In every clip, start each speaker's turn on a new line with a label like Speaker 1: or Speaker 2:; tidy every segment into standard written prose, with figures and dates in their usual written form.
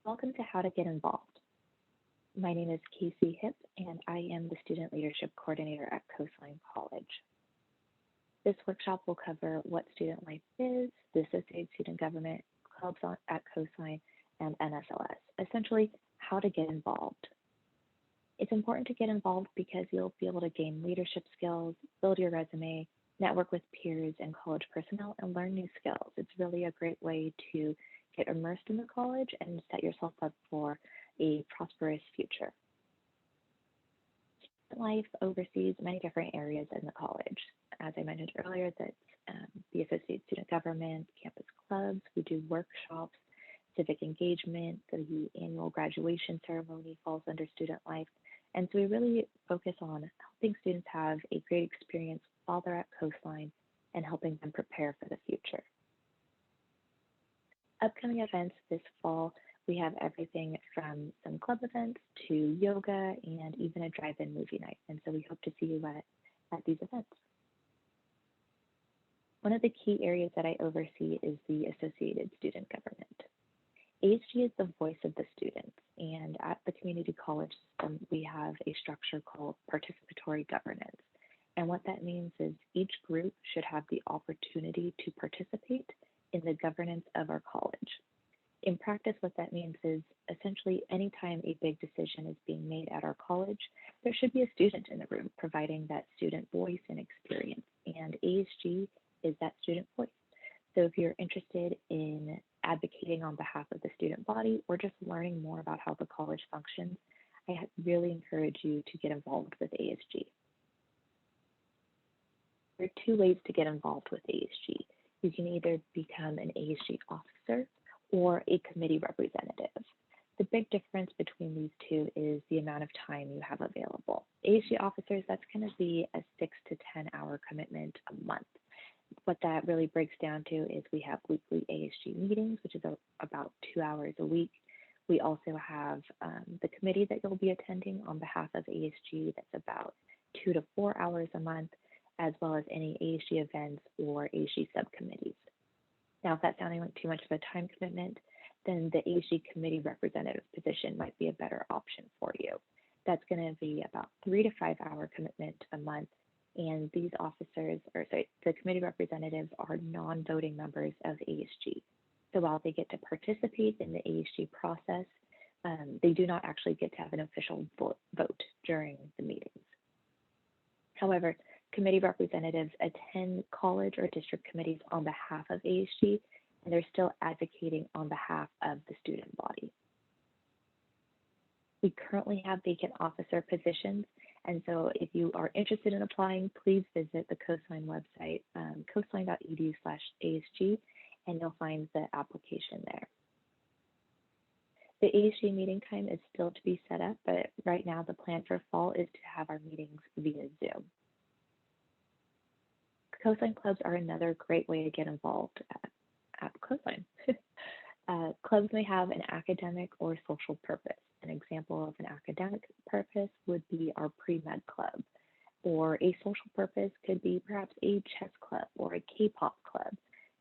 Speaker 1: Welcome to How to Get Involved. My name is Kasie Hipp, and I am the Student Leadership Coordinator at Coastline College. This workshop will cover what student life is, the associated student government, clubs at Coastline, and NSLS, essentially how to get involved. It's important to get involved because you'll be able to gain leadership skills, build your resume, network with peers and college personnel, and learn new skills. It's really a great way to get immersed in the college and set yourself up for a prosperous future. Life oversees many different areas in the college. As I mentioned earlier, that's the Associated Student Government, campus clubs. We do workshops, civic engagement. The annual graduation ceremony falls under student life. And so we really focus on helping students have a great experience while they're at Coastline and helping them prepare for the future. Upcoming events this fall, we have everything from some club events to yoga and even a drive-in movie night. And so we hope to see you at these events. One of the key areas that I oversee is the Associated Student Government. ASG is the voice of the students, and at the community college system, we have a structure called participatory governance. And what that means is each group should have the opportunity to participate in the governance of our college. In practice, what that means is essentially anytime a big decision is being made at our college, there should be a student in the room providing that student voice and experience, and ASG is that student voice. So if you're interested in advocating on behalf of the student body or just learning more about how the college functions, I really encourage you to get involved with ASG. There are two ways to get involved with ASG. You can either become an ASG officer or a committee representative. The big difference between these two is the amount of time you have available. ASG officers, that's going to be a 6 to 10 hour commitment a month. What that really breaks down to is we have weekly ASG meetings, which is about 2 hours a week. We also have the committee that you'll be attending on behalf of ASG, that's about 2 to 4 hours a month, as well as any ASG events or ASG subcommittees. Now, if that's sounding like too much of a time commitment, then the ASG committee representative position might be a better option for you. That's going to be about 3 to 5 hour commitment a month, and these the committee representatives are non-voting members of ASG. So while they get to participate in the ASG process, they do not actually get to have an official vote during the meetings. However, committee representatives attend college or district committees on behalf of ASG, and they're still advocating on behalf of the student body. We currently have vacant officer positions, and so if you are interested in applying, please visit the Coastline website, coastline.edu/ASG, and you'll find the application there. The ASG meeting time is still to be set up, but right now the plan for fall is to have our meetings via Zoom. Coastline clubs are another great way to get involved at Coastline. Clubs may have an academic or social purpose. An example of an academic purpose would be our pre-med club, or a social purpose could be perhaps a chess club or a K-pop club.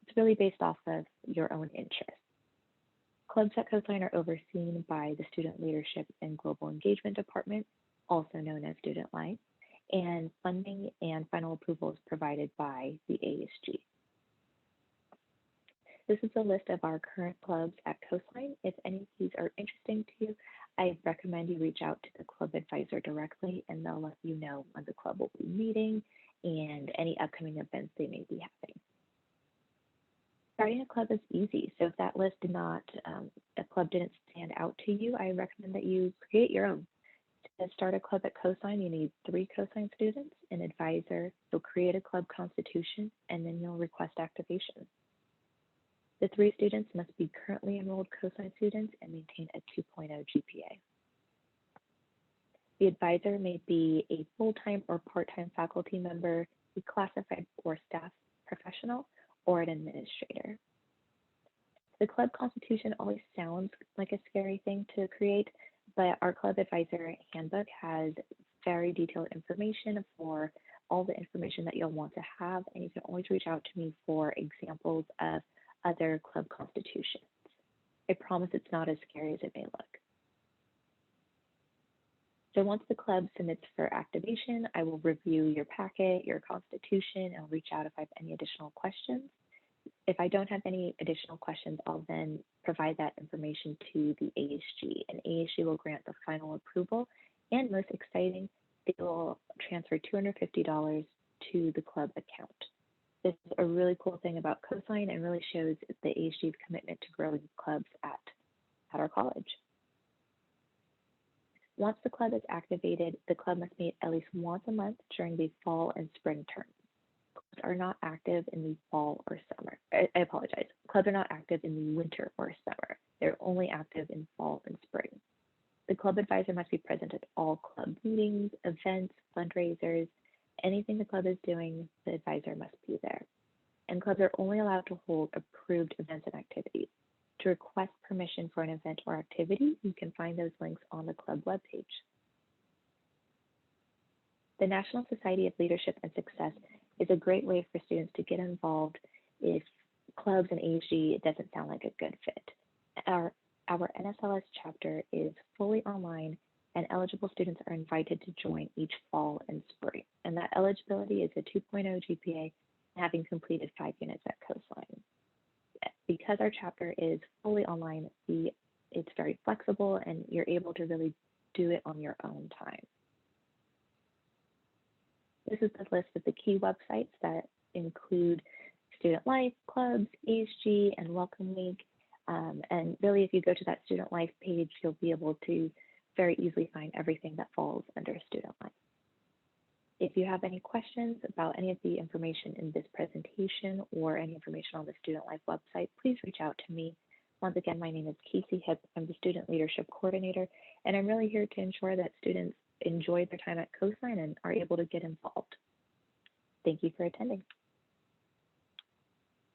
Speaker 1: It's really based off of your own interests. Clubs at Coastline are overseen by the Student Leadership and Global Engagement Department, also known as Student Life, and funding and final approval is provided by the ASG. This is a list of our current clubs at Coastline. If any of these are interesting to you, I recommend you reach out to the club advisor directly, and they'll let you know when the club will be meeting and any upcoming events they may be having. Starting a club is easy, so if that list a club didn't stand out to you, I recommend that you create your own. To start a club at Coastline, you need 3 Coastline students, an advisor. You'll create a club constitution, and then you'll request activation. The 3 students must be currently enrolled Coastline students and maintain a 2.0 GPA. The advisor may be a full-time or part-time faculty member, a classified or staff professional, or an administrator. The club constitution always sounds like a scary thing to create, but our club advisor handbook has very detailed information for all the information that you'll want to have, and you can always reach out to me for examples of other club constitutions. I promise it's not as scary as it may look. So once the club submits for activation, I will review your packet, your constitution, and reach out if I have any additional questions. If I don't have any additional questions, I'll then provide that information to the AHG, and AHG will grant the final approval. And most exciting, they will transfer $250 to the club account. This is a really cool thing about Coastline and really shows the AHG's commitment to growing clubs at our college. Once the club is activated, the club must meet at least once a month during the fall and spring terms. Clubs are not active in the fall or summer. I apologize. Clubs are not active in the winter or summer. They're only active in fall and spring. The club advisor must be present at all club meetings, events, fundraisers, anything the club is doing, the advisor must be there. And clubs are only allowed to hold approved events and activities. To request permission for an event or activity, you can find those links on the club webpage. The National Society of Leadership and Success is a great way for students to get involved if clubs and AHG doesn't sound like a good fit. Our NSLS chapter is fully online, and eligible students are invited to join each fall and spring. And that eligibility is a 2.0 GPA and having completed 5 units at Coastline. Because our chapter is fully online, it's very flexible and you're able to really do it on your own time. This is the list of the key websites that include Student Life, clubs, AHG, and Welcome Week. And really, if you go to that Student Life page, you'll be able to very easily find everything that falls under Student Life. If you have any questions about any of the information in this presentation or any information on the Student Life website, please reach out to me. Once again, my name is Kasie Hipp. I'm the Student Leadership Coordinator, and I'm really here to ensure that students enjoy their time at Coastline and are able to get involved. Thank you for attending.